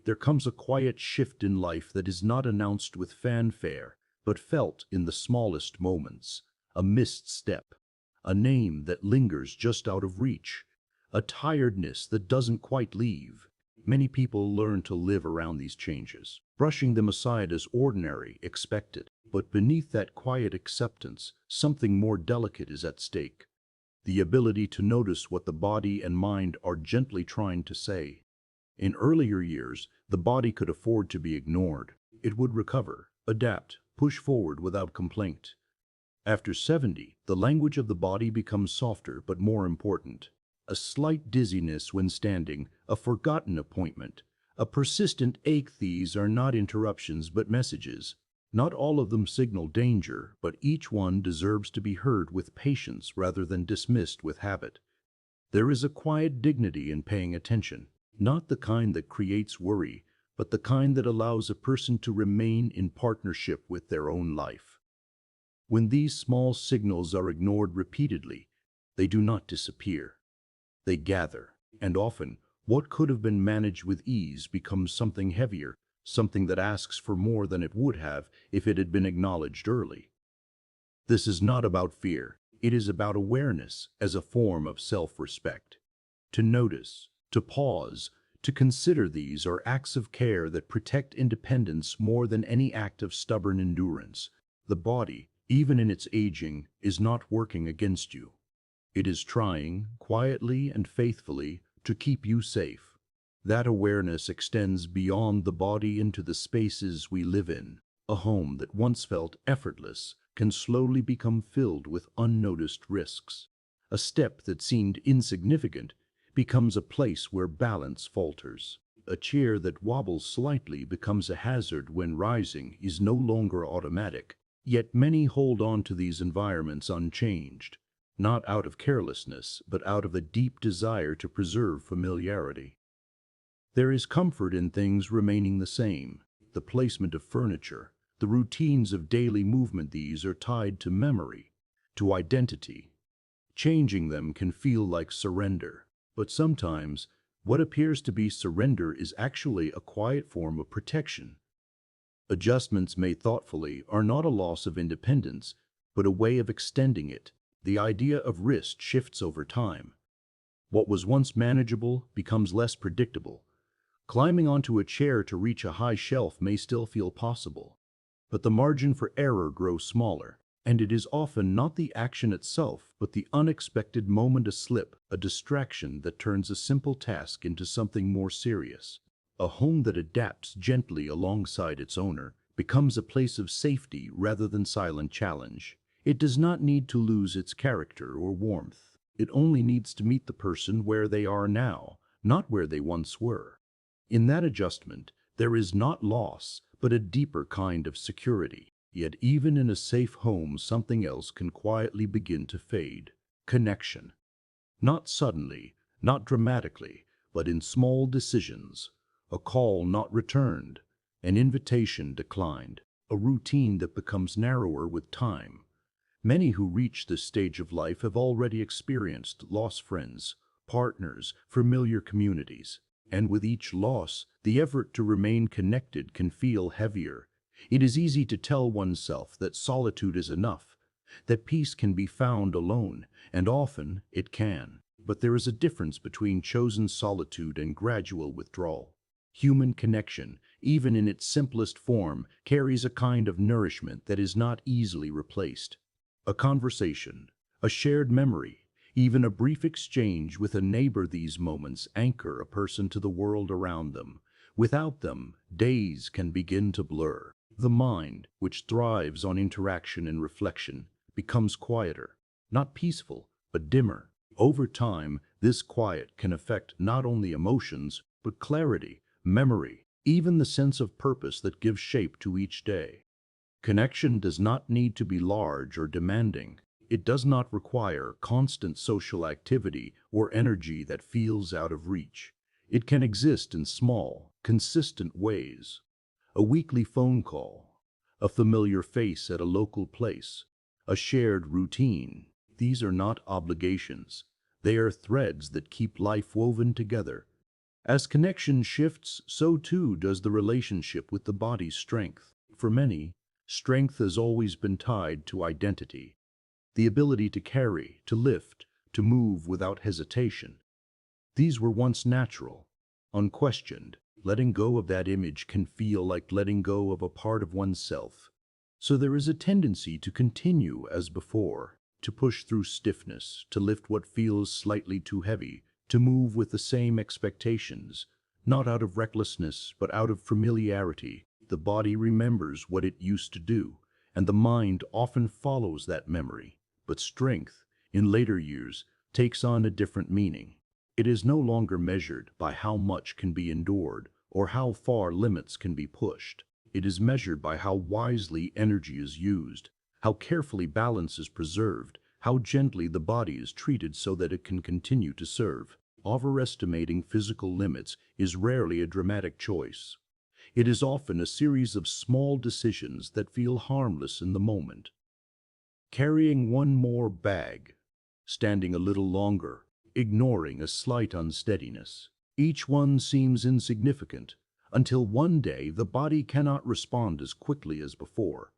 there comes a quiet shift in life that is not announced with fanfare, but felt in the smallest moments. A missed step, a name that lingers just out of reach, a tiredness that doesn't quite leave. Many people learn to live around these changes, brushing them aside as ordinary, expected. But beneath that quiet acceptance, something more delicate is at stake. The ability to notice what the body and mind are gently trying to say. In earlier years, the body could afford to be ignored. It would recover, adapt, push forward without complaint. After 70, the language of the body becomes softer but more important. A slight dizziness when standing, a forgotten appointment, a persistent ache. These are not interruptions but messages. Not all of them signal danger, but each one deserves to be heard with patience rather than dismissed with habit. There is a quiet dignity in paying attention, not the kind that creates worry, but the kind that allows a person to remain in partnership with their own life. When these small signals are ignored repeatedly, they do not disappear. They gather, and often, what could have been managed with ease becomes something heavier, something that asks for more than it would have if it had been acknowledged early. This is not about fear, it is about awareness as a form of self-respect. To notice, to pause, to consider these are acts of care that protect independence more than any act of stubborn endurance. The body, even in its aging, is not working against you. It is trying, quietly and faithfully, to keep you safe. That awareness extends beyond the body into the spaces we live in. A home that once felt effortless can slowly become filled with unnoticed risks. A step that seemed insignificant becomes a place where balance falters. A chair that wobbles slightly becomes a hazard when rising is no longer automatic. Yet many hold on to these environments unchanged, not out of carelessness, but out of a deep desire to preserve familiarity. There is comfort in things remaining the same. The placement of furniture, the routines of daily movement, these are tied to memory, to identity. Changing them can feel like surrender, but sometimes what appears to be surrender is actually a quiet form of protection. Adjustments made thoughtfully are not a loss of independence, but a way of extending it. The idea of risk shifts over time. What was once manageable becomes less predictable. Climbing onto a chair to reach a high shelf may still feel possible, but the margin for error grows smaller, and it is often not the action itself, but the unexpected moment, a slip, a distraction that turns a simple task into something more serious. A home that adapts gently alongside its owner becomes a place of safety rather than silent challenge. It does not need to lose its character or warmth. It only needs to meet the person where they are now, not where they once were. In that adjustment, there is not loss, but a deeper kind of security. Yet even in a safe home, something else can quietly begin to fade. Connection. Not suddenly, not dramatically, but in small decisions. A call not returned, an invitation declined, a routine that becomes narrower with time. Many who reach this stage of life have already experienced lost friends, partners, familiar communities. And with each loss, the effort to remain connected can feel heavier. It is easy to tell oneself that solitude is enough, that peace can be found alone, and often it can. But there is a difference between chosen solitude and gradual withdrawal. Human connection, even in its simplest form, carries a kind of nourishment that is not easily replaced. A conversation, a shared memory, even a brief exchange with a neighbor, these moments anchor a person to the world around them. Without them, days can begin to blur. The mind, which thrives on interaction and reflection, becomes quieter, not peaceful, but dimmer. Over time, this quiet can affect not only emotions, but clarity, memory, even the sense of purpose that gives shape to each day. Connection does not need to be large or demanding. It does not require constant social activity or energy that feels out of reach. It can exist in small, consistent ways. A weekly phone call, a familiar face at a local place, a shared routine. These are not obligations. They are threads that keep life woven together. As connection shifts, so too does the relationship with the body's strength. For many, strength has always been tied to identity, the ability to carry, to lift, to move without hesitation. These were once natural, unquestioned. Letting go of that image can feel like letting go of a part of oneself. So there is a tendency to continue as before, to push through stiffness, to lift what feels slightly too heavy, to move with the same expectations, not out of recklessness, but out of familiarity. The body remembers what it used to do, and the mind often follows that memory. But strength, in later years, takes on a different meaning. It is no longer measured by how much can be endured or how far limits can be pushed. It is measured by how wisely energy is used, how carefully balance is preserved, how gently the body is treated so that it can continue to serve. Overestimating physical limits is rarely a dramatic choice. It is often a series of small decisions that feel harmless in the moment. Carrying one more bag, standing a little longer, ignoring a slight unsteadiness. Each one seems insignificant until one day the body cannot respond as quickly as before.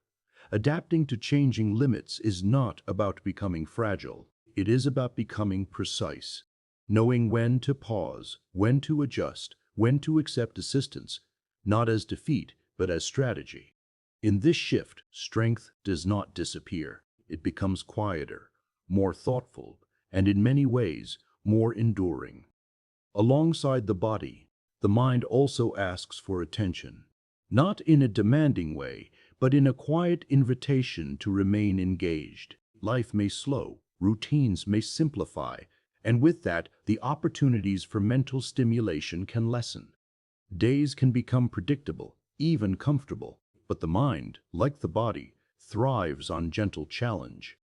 Adapting to changing limits is not about becoming fragile. It is about becoming precise, knowing when to pause, when to adjust, when to accept assistance, not as defeat, but as strategy. In this shift, strength does not disappear. It becomes quieter, more thoughtful, and in many ways, more enduring. Alongside the body, the mind also asks for attention, not in a demanding way, but in a quiet invitation to remain engaged. Life may slow, routines may simplify, and with that, the opportunities for mental stimulation can lessen. Days can become predictable, even comfortable, but the mind, like the body, thrives on gentle challenge.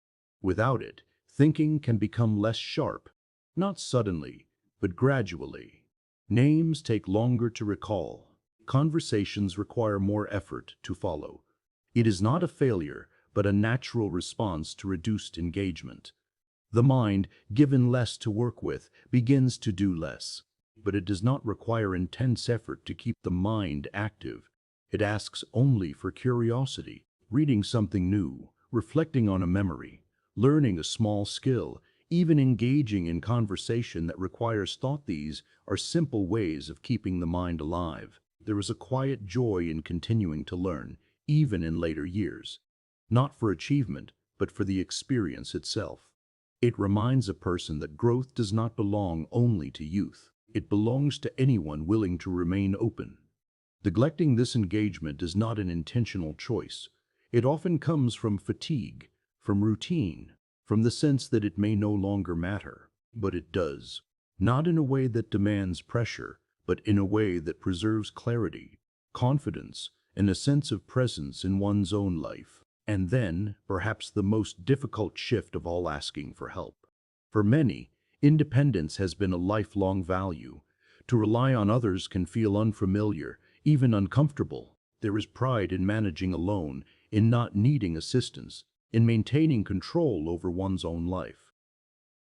Without it, thinking can become less sharp, not suddenly, but gradually. Names take longer to recall. Conversations require more effort to follow. It is not a failure, but a natural response to reduced engagement. The mind, given less to work with, begins to do less. But it does not require intense effort to keep the mind active. It asks only for curiosity, reading something new, reflecting on a memory, learning a small skill, even engaging in conversation that requires thought. These are simple ways of keeping the mind alive. There is a quiet joy in continuing to learn, even in later years. Not for achievement, but for the experience itself. It reminds a person that growth does not belong only to youth. It belongs to anyone willing to remain open. Neglecting this engagement is not an intentional choice. It often comes from fatigue, from routine, from the sense that it may no longer matter. But it does. Not in a way that demands pressure, but in a way that preserves clarity, confidence, and a sense of presence in one's own life. And then, perhaps the most difficult shift of all, asking for help. For many, independence has been a lifelong value. To rely on others can feel unfamiliar, even uncomfortable. There is pride in managing alone, in not needing assistance, in maintaining control over one's own life.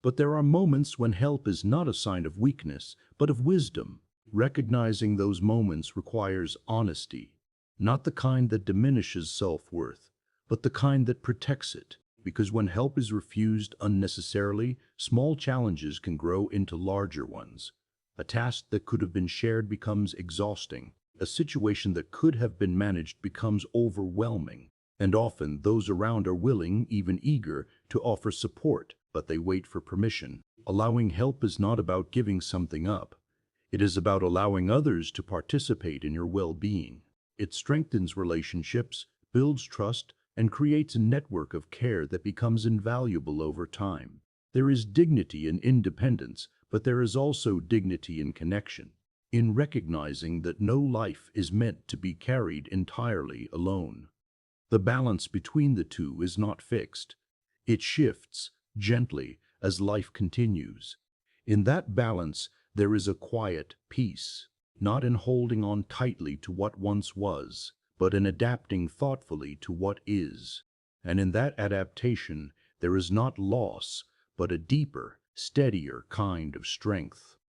But there are moments when help is not a sign of weakness, but of wisdom. Recognizing those moments requires honesty, not the kind that diminishes self-worth, but the kind that protects it. Because when help is refused unnecessarily, small challenges can grow into larger ones. A task that could have been shared becomes exhausting. A situation that could have been managed becomes overwhelming. And often those around are willing, even eager, to offer support, but they wait for permission. Allowing help is not about giving something up. It is about allowing others to participate in your well-being. It strengthens relationships, builds trust, and creates a network of care that becomes invaluable over time. There is dignity in independence, but there is also dignity in connection, in recognizing that no life is meant to be carried entirely alone. The balance between the two is not fixed. It shifts gently as life continues. In that balance, there is a quiet peace, not in holding on tightly to what once was, but in adapting thoughtfully to what is. And in that adaptation, there is not loss, but a deeper, steadier kind of strength.